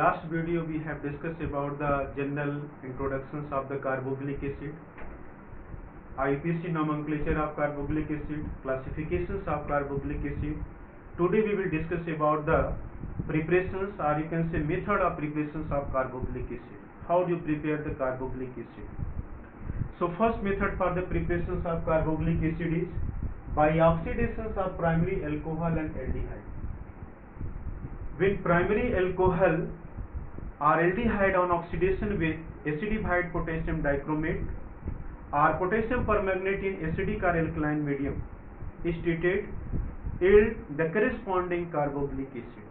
last video we have discussed about the general introductions of the carboxylic acid, IUPAC nomenclature of carboxylic acid, classifications of carboxylic acid. Today we will discuss about the preparations, or you can say method of preparations of carboxylic acid. How do you prepare the carboxylic acid? So first method for the preparations of carboxylic acid is by oxidations of primary alcohol and aldehyde. When primary alcohol or aldehyde on oxidation with acidified potassium dichromate or potassium permanganate in acidic or alkaline medium is treated, yield the corresponding carboxylic acid.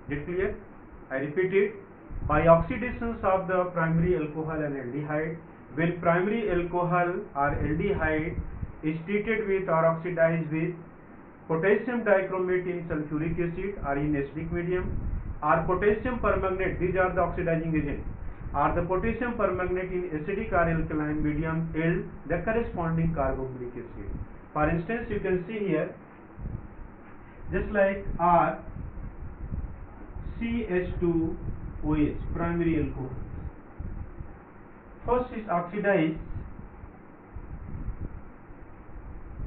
Is it clear? I repeat it. By oxidations of the primary alcohol and aldehyde, when primary alcohol or aldehyde is treated with or oxidized with potassium dichromate in sulfuric acid or in acidic medium, or potassium permanganate, these are the oxidizing agents, or the potassium permanganate in acidic or alkaline medium, yield the corresponding carboxylic acid. For instance, you can see here, just like R CH2OH, primary alcohol. First is oxidized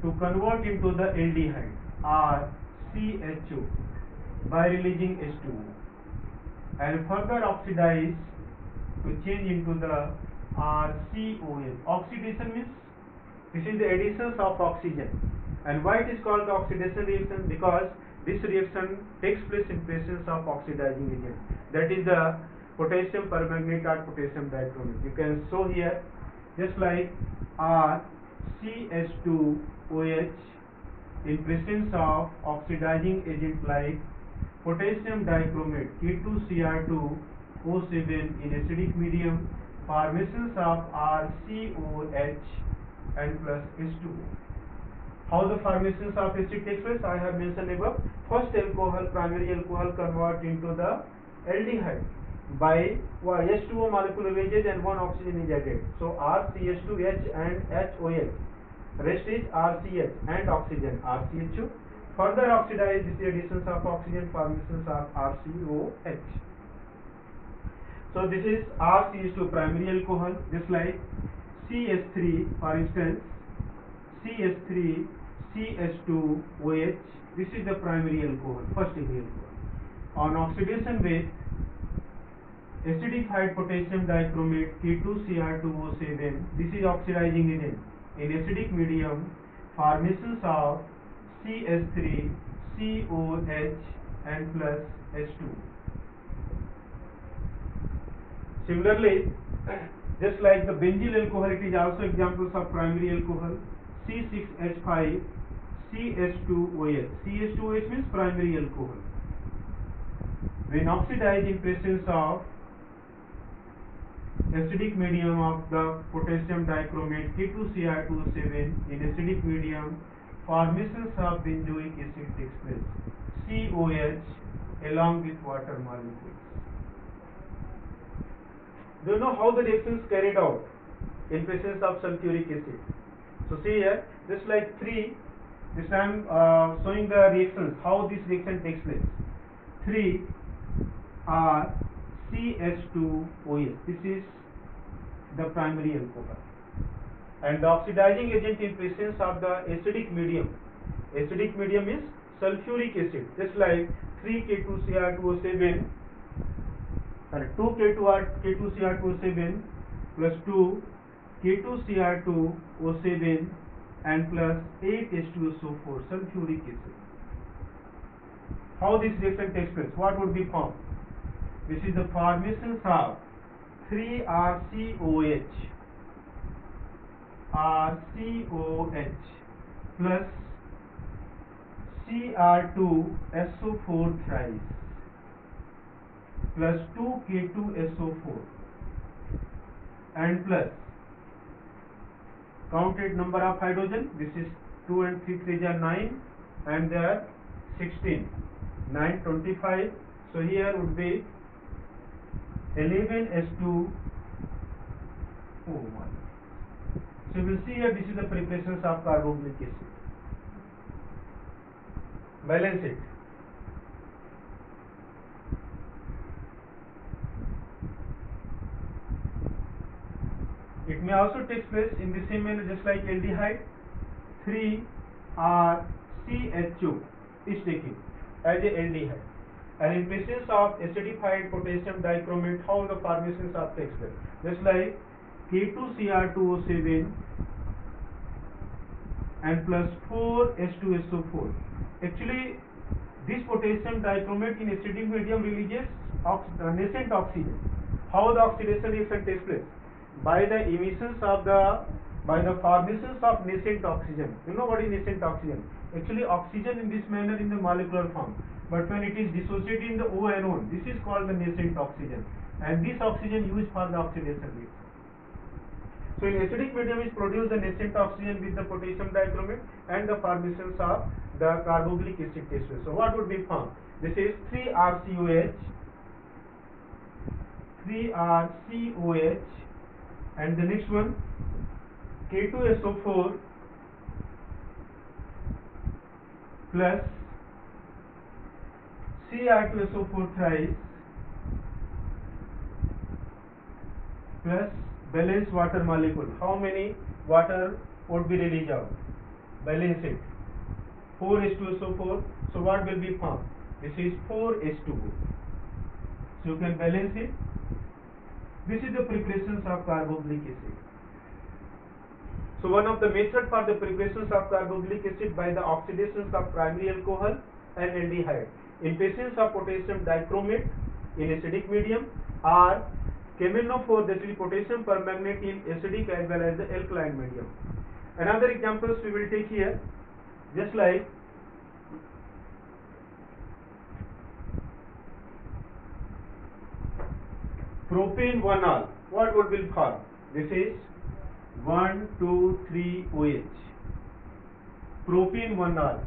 to convert into the aldehyde or CHO by releasing H2O, and further oxidized to change into the RCOL. Oxidation means this is the additions of oxygen. And why it is called the oxidation reaction? Because this reaction takes place in presence of oxidizing agent, that is the potassium permanganate or potassium dichromate. You can show here, just like RCH2OH in presence of oxidizing agent like potassium dichromate K2Cr2O7 in acidic medium, formations of RCOH and plus H2O. How the formations of acid takes place? I have mentioned above. First alcohol, primary alcohol, convert into the aldehyde by H2O molecule releases and one oxygen is added. So RCH2H and HOH. Rest is RCH and oxygen RCHO. Further oxidize with the additions of oxygen, formations of RCOH. So this is RCH2 primary alcohol, just like CH3, for instance, CH3 CH2OH. This is the primary alcohol, first degree alcohol. On oxidation with acidified potassium dichromate K2Cr2O7, this is oxidizing agent in acidic medium, formations of CH3 COH and plus H2. Similarly, just like the benzyl alcohol, it is also examples of primary alcohol. C6H5 CH2OH. CH2OH means primary alcohol. When oxidized in presence of acidic medium of the potassium dichromate K2Cr2O7 in acidic medium, formations of benzoic acid takes place, COH along with water molecules. Do you know how the reaction is carried out in presence of sulfuric acid? So see here, just like 3, this I am showing the reactions, how this reaction takes place. 3 are CH2OH, this is the primary alcohol, and the oxidizing agent in presence of the acidic medium. Acidic medium is sulfuric acid, just like 3K2Cr2O7, sorry, 2K2Cr2O7 plus 2 K2Cr2O7 and plus 8H2SO4, sulfuric acid. How this reaction takes place? What would be formed? This is the formations of 3RCOH plus Cr2SO4 thrice plus 2K2SO4 and plus counted number of hydrogen. This is 2 and 3 3 are 9 and they are 16. 9 25. So here would be 11H2O1. So we will see here, this is the preparations of carboxylic acid. Balance it. It may also take place in the same manner just like aldehyde. 3RCHO is taking as a aldehyde. And in presence of acidified potassium dichromate, how the formations of takes place? Just like K2Cr2O7 and plus 4H2SO4. Actually, this potassium dichromate in acidic medium releases nascent oxygen. How the oxidation reaction takes place? By the formations of nascent oxygen. You know what is nascent oxygen? Actually, oxygen in this manner in the molecular form, but when it is dissociated in the O anode, this is called the nascent oxygen, and this oxygen used for the oxidation reaction. So in acidic medium is produced the nascent oxygen with the potassium dichromate and the formations of the carboxylic acid takes place. So what would be formed? This is 3RCOH, and the next one K2SO4 plus Cr2SO4 thrice plus balanced water molecule. How many water would be released out? Balance it. 4H2SO4. So what will be formed? This is 4H2O. So you can balance it. This is the preparations of carboxylic acid. So one of the methods for the preparations of carboxylic acid by the oxidations of primary alcohol and aldehyde in presence of potassium dichromate in acidic medium, or KMnO4, that is potassium permanganate in acidic as well as the alkaline medium. Another examples we will take here, just like propane 1-ol. What would be formed? This is 1,2,3-OH. Propane 1-ol.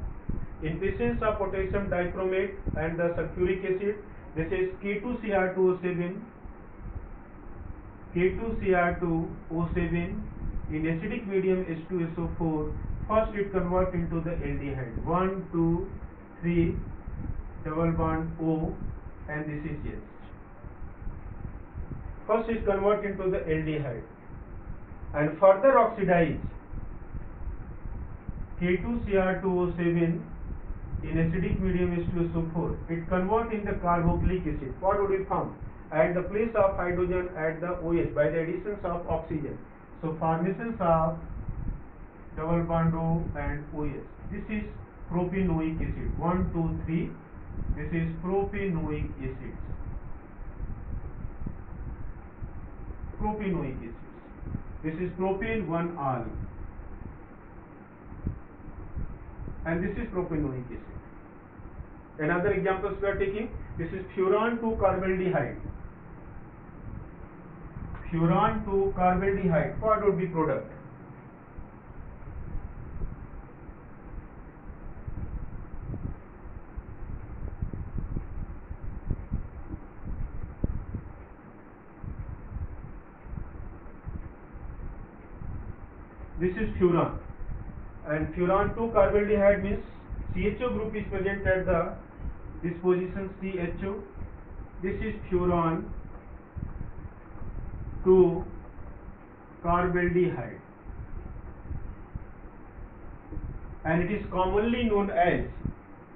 In presence of potassium dichromate and the sulfuric acid, this is K2Cr2O7. K2Cr2O7 in acidic medium H2SO4. First it converts into the aldehyde. 1, 2, 3, double bond O, and this is H. First it converts into the aldehyde and further oxidize K2Cr2O7 in acidic medium H2SO4. It converts in the carboxylic acid. What would be formed? At the place of hydrogen at the OH by the additions of oxygen. So formations of double bond O and OH. This is propanoic acid. 1, 2, 3. This is propanoic acid. Propanoic acid. This is propane 1-ol. And this is propanoic acid. Another examples we are taking. This is furan 2-carbaldehyde. Furan 2-carbaldehyde. What would be product? This is furan, and furan 2-carbaldehyde means CHO group is present at this position CHO. This is furan 2-carbaldehyde, and it is commonly known as,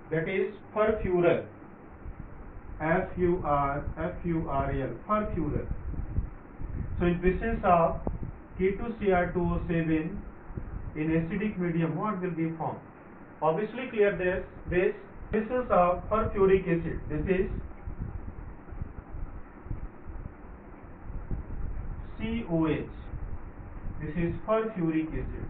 that is, furfural. F-U-R-L, furfural. So in presence of K2Cr2O7 in acidic medium, what will be formed? Obviously clear this presence of furfuric acid. This is COH. This is furfuric acid.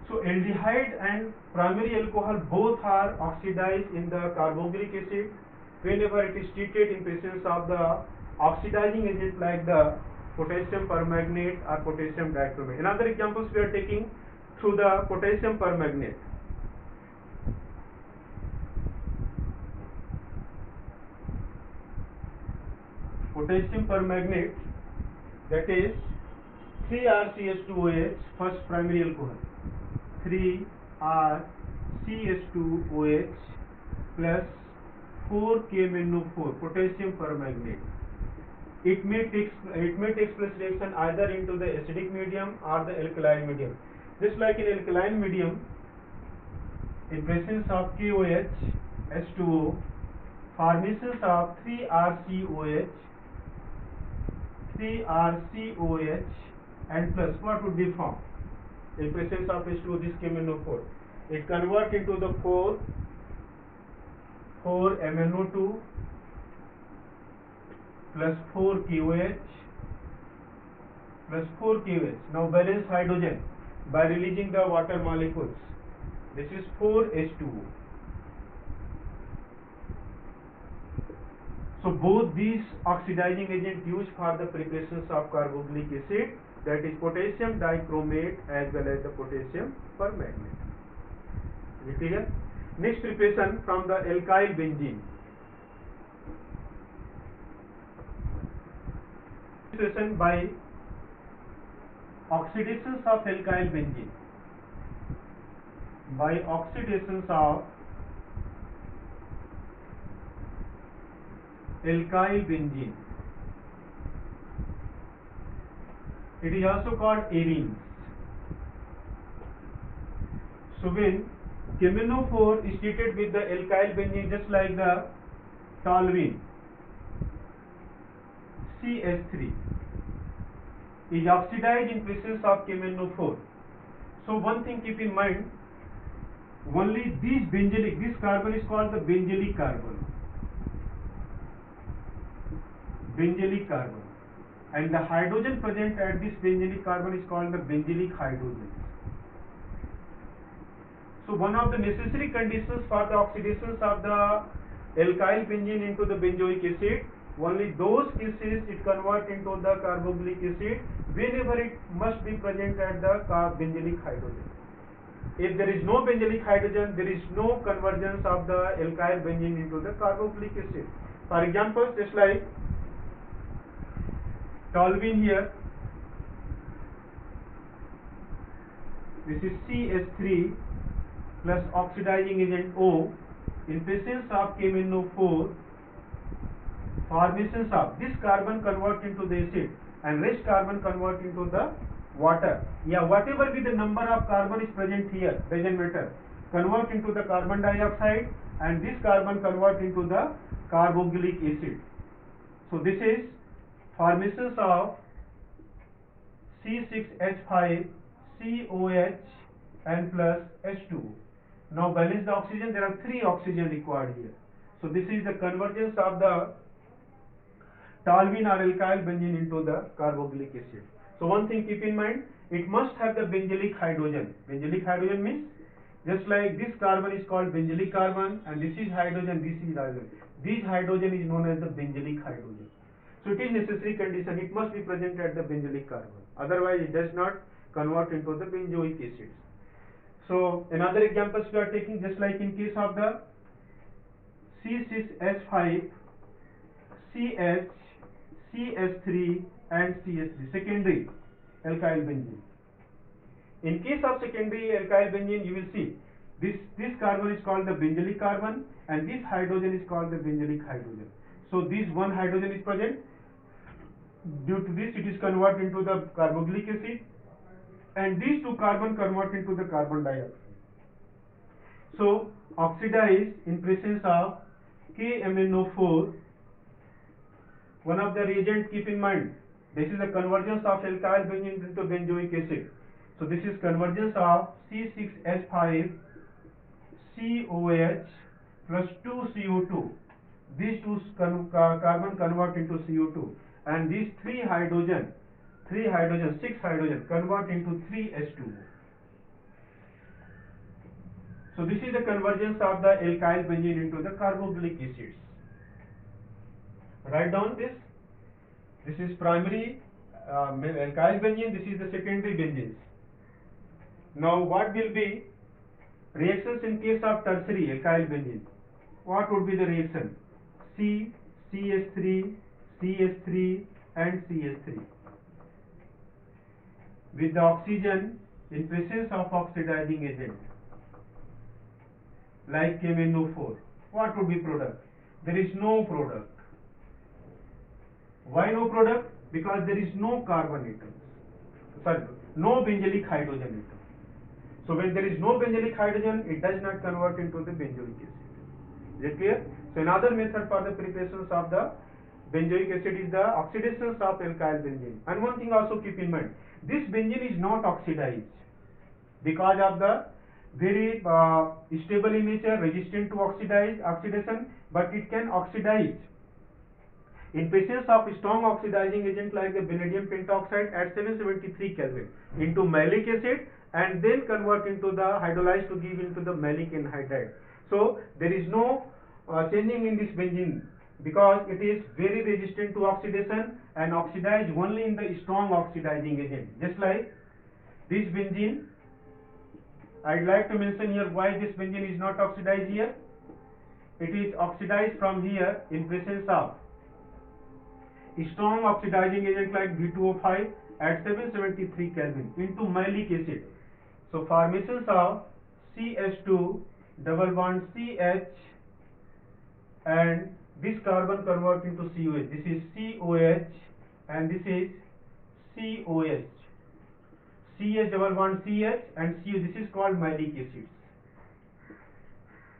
So aldehyde and primary alcohol both are oxidized in the carboxylic acid whenever it is treated in presence of the oxidizing agent like the potassium permanganate or potassium dichromate. Another examples we are taking through the potassium permanganate. Potassium permanganate, that is 3RCH2OH, first primary alcohol. 3RCH2OH plus 4KMnO4, potassium permanganate. it may take place reaction either into the acidic medium or the alkaline medium. Just like in alkaline medium, in presence of KOH, H2O, formations of 3RCOH, and plus what would be formed? In presence of H2O, this KMnO4, it converts into the 4MnO2 plus 4KOH plus 4KOH. Now balance hydrogen by releasing the water molecules. This is 4H2O. So both these oxidizing agents used for the preparations of carboxylic acid, that is potassium dichromate as well as the potassium permanganate. Is it clear? Next preparation from the alkyl benzene. Preparation by oxidations of alkyl benzene. By oxidations of alkyl benzene. It is also called arenes. So when KMnO4 is treated with the alkyl benzene, just like the toluene, CH3 is oxidized in presence of KMnO4. So one thing keep in mind, only this carbon is called the benzylic carbon. Benzylic carbon, and the hydrogen present at this benzylic carbon is called the benzylic hydrogen. So one of the necessary conditions for the oxidations of the alkyl benzene into the benzoic acid, only those cases it convert into the carboxylic acid whenever it must be present at the benzylic hydrogen. If there is no benzylic hydrogen, there is no convergence of the alkyl benzene into the carboxylic acid. For example, just like toluene here, this is CH3 plus oxidizing agent O in presence of KMnO4, formations of this carbon convert into the acid and rest carbon convert into the water. Yeah, whatever be the number of carbon is present here, doesn't matter, convert into the carbon dioxide and this carbon convert into the carboxylic acid. So this is formations of C6H5 COH and plus H2O. Now balance the oxygen. There are 3 oxygen required here. So this is the convergence of the toluene or alkyl benzene into the carboxylic acid. So one thing keep in mind, it must have the benzylic hydrogen. Benzylic hydrogen means, just like this carbon is called benzylic carbon and this is hydrogen, this is hydrogen. This hydrogen is known as the benzylic hydrogen. So it is necessary condition, it must be present at the benzylic carbon. Otherwise it does not convert into the benzoic acids. So another examples we are taking, just like in case of the C6H5 CH CH3 and CH3, secondary alkyl benzene. In case of secondary alkyl benzene, you will see this carbon is called the benzylic carbon and this hydrogen is called the benzylic hydrogen. So this one hydrogen is present. Due to this, it is converted into the carboxylic acid and these 2 carbon convert into the carbon dioxide. So oxidized in presence of KMnO4. One of the reagent, keep in mind, this is the convergence of alkyl benzene into benzoic acid. So this is convergence of C6H5 COH plus 2CO2. These 2 carbon convert into CO2 and these 6 hydrogen convert into 3H2O. So this is the convergence of the alkyl benzene into the carboxylic acids. Write down this. This is primary alkyl benzene, this is the secondary benzenes. Now what will be reactions in case of tertiary alkyl benzene? What would be the reaction? CH3, CH3 and CH3 with the oxygen in presence of oxidizing agent like KMnO4. What would be product? There is no product. Why no product? Because there is no carbon atom. Sorry, no benzylic hydrogen atom. So when there is no benzylic hydrogen, it does not convert into the benzoic acid. Is it clear? So another method for the preparations of the benzoic acid is the oxidations of alkyl benzene. And one thing also keep in mind, this benzene is not oxidized because of the very stable in nature, resistant to oxidation, but it can oxidize in presence of strong oxidizing agent like the vanadium pentoxide at 773 Kelvin into malic acid, and then convert into the hydrolyzed to give into the malic anhydride. So there is no changing in this benzene because it is very resistant to oxidation and oxidize only in the strong oxidizing agent. Just like this benzene, I'd like to mention here why this benzene is not oxidized here. It is oxidized from here in presence of strong oxidizing agent like V2O5 at 773 Kelvin into malic acid. So formations of CH2 double bond CH, and this carbon convert into COH. This is COH and this is COH. CH double bond CH and CO. This is called malic acids.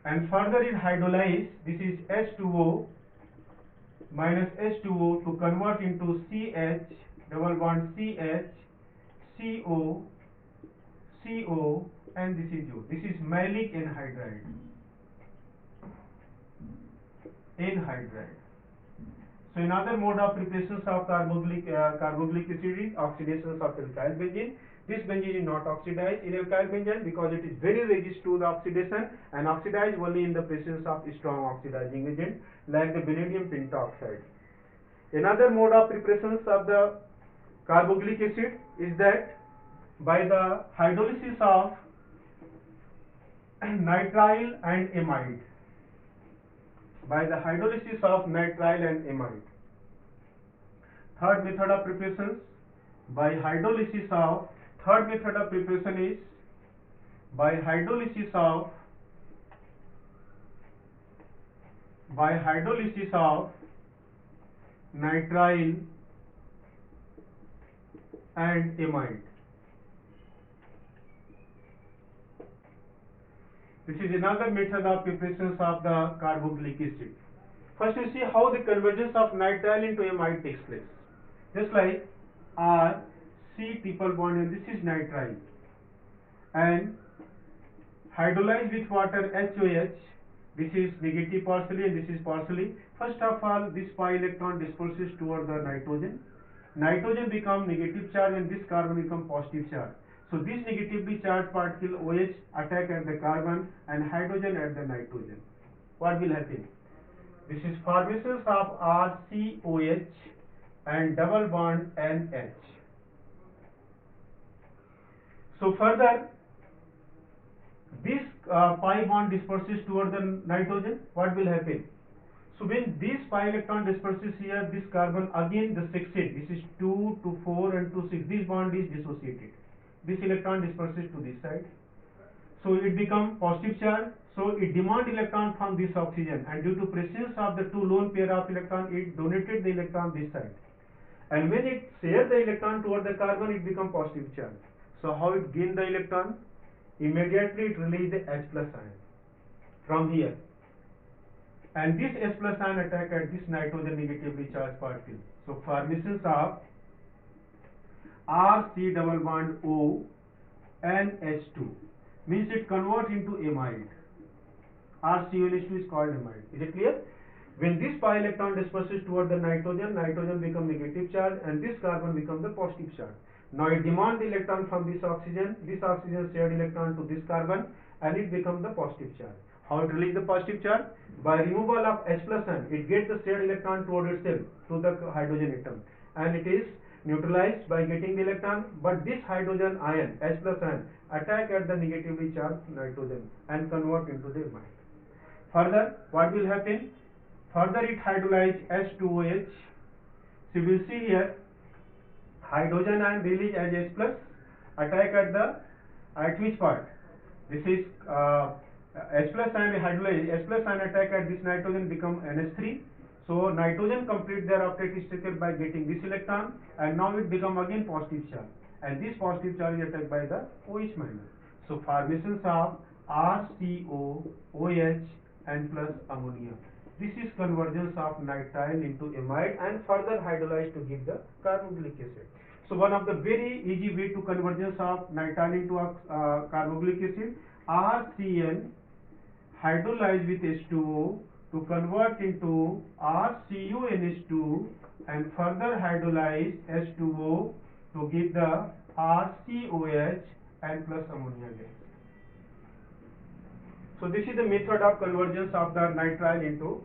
And further it hydrolyzed. This is H2O minus H2O to convert into CH double bond CH, CO, CO, and this is O. This is malic anhydride. So another mode of preparations of carboxylic acid is oxidations of alkyl benzene. This benzene is not oxidized in alkyl benzene because it is very resistant to the oxidation and oxidized only in the presence of strong oxidizing agent like the vanadium pentoxide. Another mode of preparations of the carboxylic acid is that by the hydrolysis of nitrile and amide. By the hydrolysis of nitrile and amide. Third method of preparation is by hydrolysis of nitrile and amide. This is another method of preparations of the carboxylic acid. First we see how the convergence of nitrile into amide takes place. Just like R, C triple bond, and this is nitrile, and hydrolyzed with water HOH. This is negative partially and this is partially. First of all, this pi electron disperses toward the nitrogen. Nitrogen become negative charge and this carbon become positive charge. So this negatively charged particle OH attack at the carbon and hydrogen at the nitrogen. What will happen? This is formations of RCOH and double bond NH. So further, this pi bond disperses toward the nitrogen. What will happen? So when this pi electron disperses here, this carbon again the succeed. This is 2 to 4 and to 6. This bond is dissociated. This electron disperses to this side. So it becomes positive charge. So it demand electron from this oxygen, and due to presence of the two lone pair of electron, it donated the electron this side. And when it share the electron toward the carbon, it becomes positive charge. So how it gain the electron? Immediately it release the H plus ion from here, and this H plus ion attack at this nitrogen negatively charged particle. So formations of RC double bond O and H2 means it convert into amide. RCONH2 is called amide. Is it clear? When this pi electron disperses toward the nitrogen, nitrogen become negative charge and this carbon become the positive charge. Now it demand the electron from this oxygen shared electron to this carbon, and it becomes the positive charge. How it release the positive charge? By removal of H plus ion, it gets the shared electron toward itself to the hydrogen atom, and it is neutralized by getting the electron, but this hydrogen ion, H plus ion, attack at the negatively charged nitrogen and convert into the amide. Further, what will happen? Further it hydrolyze H2OH. So you will see here hydrogen ion release as H plus, attack at which part? This is H plus ion hydrolyze, H plus ion attack at this nitrogen become NH3. So nitrogen complete their octet structure by getting this electron, and now it become again positive charge, and this positive charge is attacked by the OH minus. So formations of RCO, OH and plus ammonia. This is convergence of nitrile into amide and further hydrolyzed to give the carboxylic acid. So one of the very easy way to convergence of nitrile into carboxylic acid, RCN hydrolyze with H2O to convert into RCuNH2 and further hydrolyze H2O to give the RCOH and plus ammonia gas. So this is the method of convergence of the nitrile into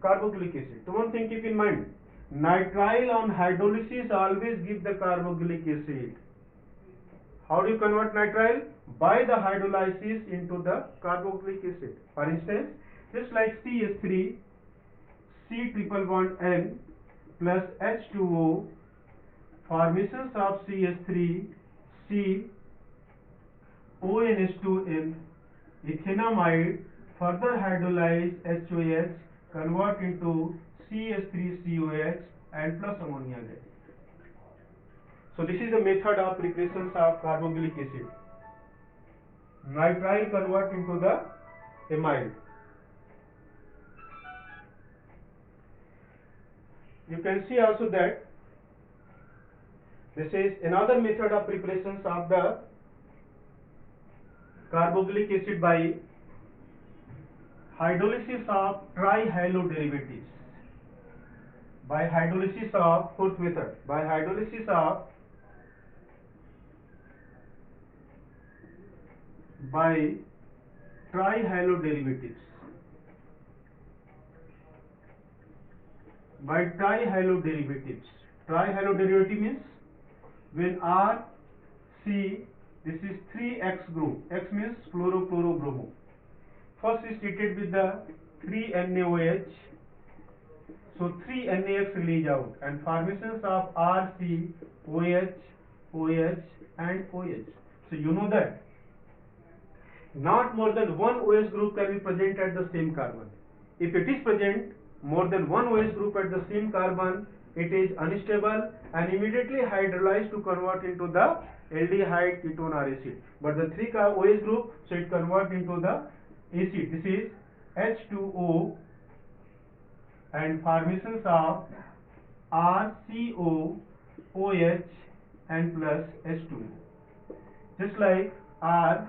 carboxylic acid. So one thing keep in mind, nitrile on hydrolysis always give the carboxylic acid. How do you convert nitrile? By the hydrolysis into the carboxylic acid. For instance, just like CH3, C triple bond N plus H2O, formations of CH3, C, ONH2N, ethanamide, further hydrolyze HOH, convert into CH3COH and plus ammonia gas. So this is the method of preparations of carboxylic acid. Nitrile convert into the amide. You can see also that this is another method of preparations of the carboxylic acid by hydrolysis of trihaloderivatives. By hydrolysis of, fourth method, by hydrolysis of trihaloderivatives. By trihaloderivatives. Trihaloderivative means when R, C, this is 3X group. X means fluoro-fluoro-bromo. First is treated with the 3NaOH. So 3NaX release out and formations of RC, OH, OH and OH. So you know that not more than one OH group can be present at the same carbon. If it is present more than one OH group at the same carbon, it is unstable and immediately hydrolyzed to convert into the aldehyde ketone or acid. But the 3 OH group, so it convert into the acid. This is H2O and formations of RCO, OH and plus H2O. Just like R,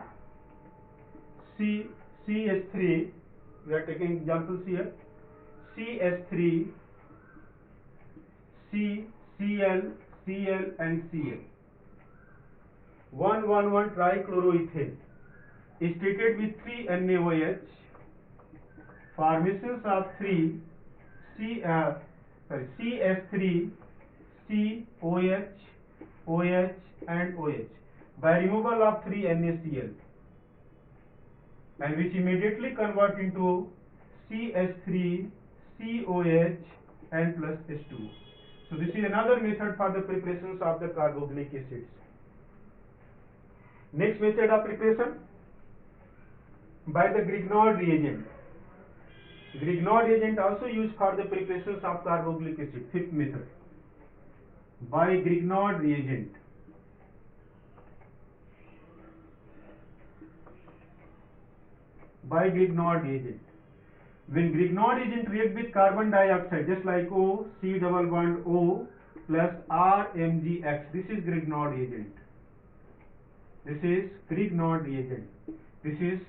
C, CH3, we are taking examples here, CH3, C, Cl, Cl and Cl. 1,1,1 trichloroethane is treated with 3NaOH, formations of 3 CH3, C, OH, OH and OH by removal of 3NaCl, and which immediately convert into CH3, COH and plus H2O. So this is another method for the preparations of the carboxylic acids. Next method of preparation by the Grignard reagent. Grignard reagent also used for the preparations of carboxylic acid. Fifth method by Grignard reagent. By Grignard reagent. When Grignard reagent react with carbon dioxide, just like O, C double bond O plus RMgX, this is Grignard reagent. This is Grignard reagent. This is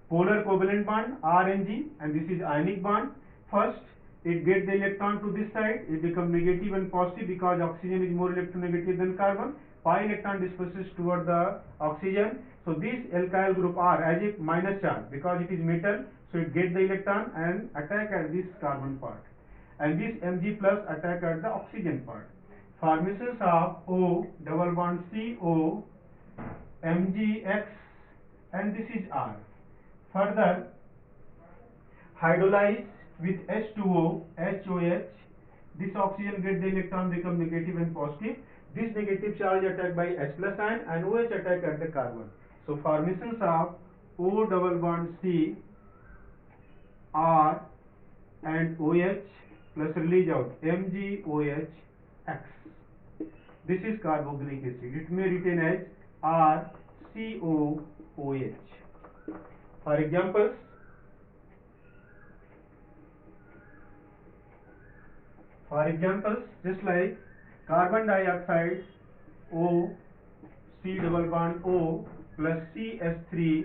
polar covalent bond RMg and this is ionic bond. First, it gets the electron to this side, it becomes negative and positive because oxygen is more electronegative than carbon. Pi electron disperses toward the oxygen. So this alkyl group R as a minus charge because it is metal, so it gets the electron and attack at this carbon part, and this Mg plus attack at the oxygen part. Formations of O double bond CO, Mgx and this is R. Further hydrolyze with H2O, HOH. This oxygen gets the electron, become negative and positive. This negative charge attacked by H plus ion and OH attack at the carbon. So formations of O double bond C, R and OH plus release out MgOH X. This is carboxylic acid. It may written as RCOOH. For examples, just like carbon dioxide O C double bond O plus CH3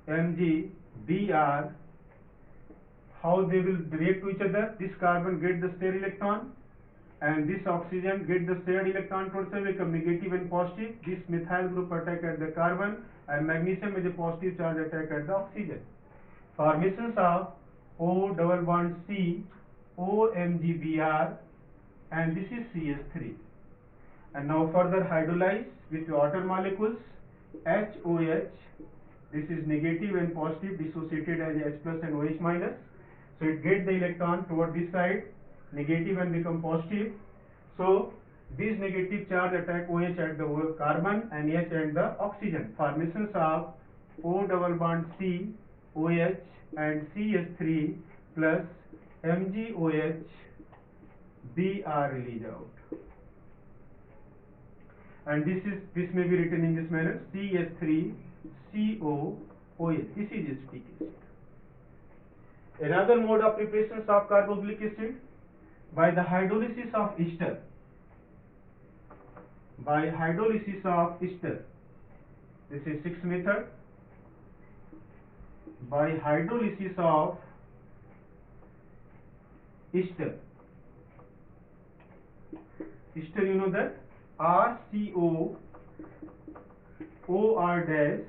Mg Br, how they will react to each other? This carbon get the shared electron and this oxygen get the shared electron towards them, become negative and positive. This methyl group attack at the carbon and magnesium is a positive charge attack at the oxygen. Formations of O double bond C OMgBr and this is CH3. And now further hydrolyze with water molecules HOH. This is negative and positive dissociated as H plus and OH minus. So it gets the electron toward this side, negative and become positive. So this negative charge attack OH at the carbon and H at the oxygen. Formations of O double bond C OH and CH3 plus MgOH Br release out. And this may be written in this manner CH3COOH. This is acetic acid. Another mode of preparations of carboxylic acid by the hydrolysis of ester. By hydrolysis of ester. This is sixth method. By hydrolysis of ester. Ester, you know that RCOOR dash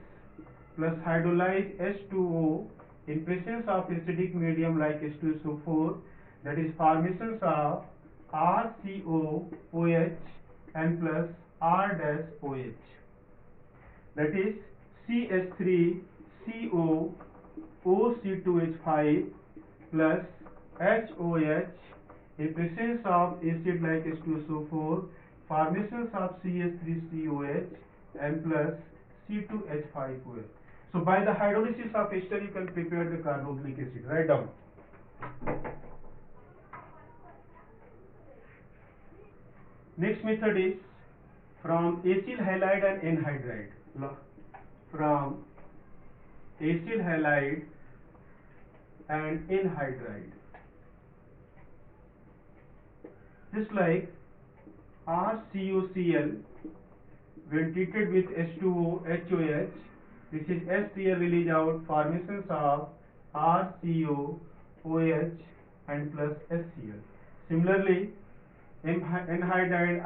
plus hydrolyze H2O in presence of acidic medium like H2SO4, that is formations of RCOOH and plus R dash OH, that is CH3CO OC2H5 plus HOH in presence of acid like H2SO4, formations of CH3COH and plus C2H5OH. So by the hydrolysis of ester you can prepare the carboxylic acid. Write down. Next method is from acyl halide and anhydride. From acyl halide and anhydride. Just like RCOCl when treated with H2O HOH, this is HCl release out, formations of RCOOH and plus HCl. Similarly, anhydride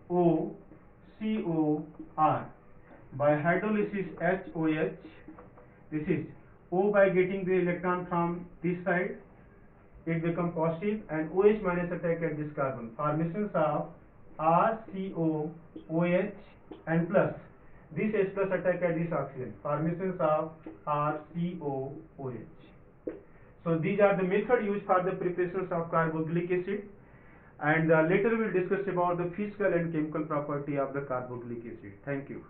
RCOOCOR by hydrolysis HOH, this is O by getting the electron from this side, it becomes positive and OH minus attack at this carbon. Formations of RCOOH and plus this H plus attack at this oxygen. Formations of RCOOH. So these are the method used for the preparations of carboxylic acid, and later we will discuss about the physical and chemical property of the carboxylic acid. Thank you.